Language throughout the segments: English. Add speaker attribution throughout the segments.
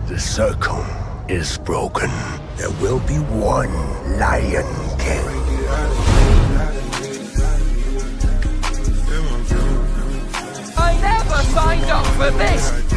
Speaker 1: The circle is broken. There will be one Lion King.
Speaker 2: I never signed up for this!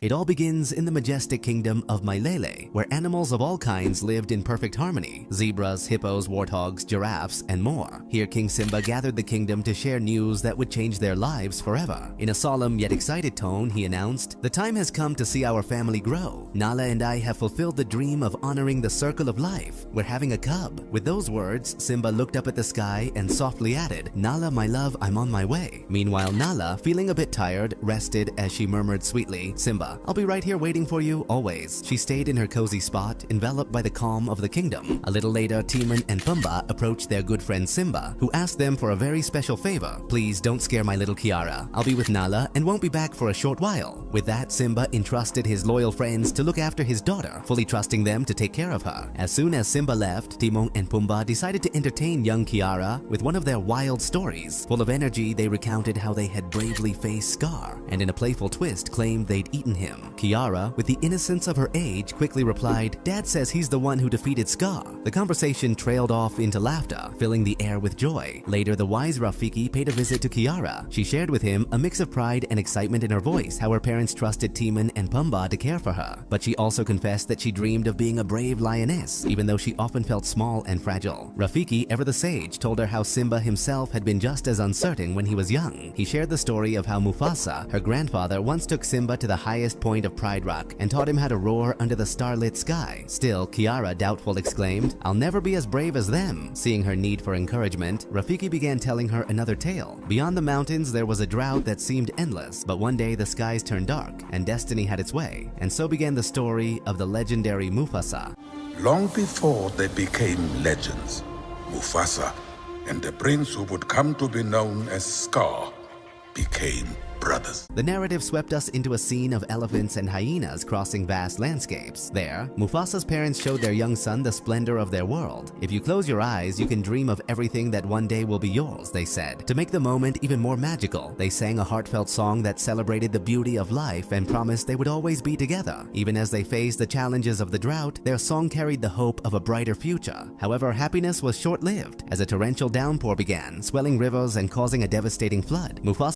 Speaker 3: It all begins in the majestic kingdom of Mailele, where animals of all kinds lived in perfect harmony. Zebras, hippos, warthogs, giraffes, and more. Here King Simba gathered the kingdom to share news that would change their lives forever. In a solemn yet excited tone, he announced, "The time has come to see our family grow. Nala and I have fulfilled the dream of honoring the circle of life. We're having a cub." With those words, Simba looked up at the sky and softly added, "Nala, my love, I'm on my way." Meanwhile, Nala, feeling a bit tired, rested as she murmured sweetly, "Simba, I'll be right here waiting for you, always." She stayed in her cozy spot, enveloped by the calm of the kingdom. A little later, Timon and Pumbaa approached their good friend Simba, who asked them for a very special favor. "Please don't scare my little Kiara. I'll be with Nala and won't be back for a short while." With that, Simba entrusted his loyal friends to look after his daughter, fully trusting them to take care of her. As soon as Simba left, Timon and Pumbaa decided to entertain young Kiara with one of their wild stories. Full of energy, they recounted how they had bravely faced Scar, and in a playful twist claimed they'd eaten him. Kiara, with the innocence of her age, quickly replied, "Dad says he's the one who defeated Scar." The conversation trailed off into laughter, filling the air with joy. Later, the wise Rafiki paid a visit to Kiara. She shared with him, a mix of pride and excitement in her voice, how her parents trusted Timon and Pumbaa to care for her. But she also confessed that she dreamed of being a brave lioness, even though she often felt small and fragile. Rafiki, ever the sage, told her how Simba himself had been just as uncertain when he was young. He shared the story of how Mufasa, her grandfather, once took Simba to the highest point of Pride Rock and taught him how to roar under the starlit sky. Still, Kiara, doubtful, exclaimed, "I'll never be as brave as them." Seeing her need for encouragement, Rafiki began telling her another tale. Beyond the mountains, there was a drought that seemed endless, but one day the skies turned dark and destiny had its way. And so began the story of the legendary Mufasa.
Speaker 4: Long before they became legends, Mufasa and the prince who would come to be known as Scar became brothers.
Speaker 3: The narrative swept us into a scene of elephants and hyenas crossing vast landscapes. There, Mufasa's parents showed their young son the splendor of their world. "If you close your eyes, you can dream of everything that one day will be yours," they said. To make the moment even more magical, they sang a heartfelt song that celebrated the beauty of life and promised they would always be together. Even as they faced the challenges of the drought, their song carried the hope of a brighter future. However, happiness was short-lived as a torrential downpour began, swelling rivers and causing a devastating flood. Mufasa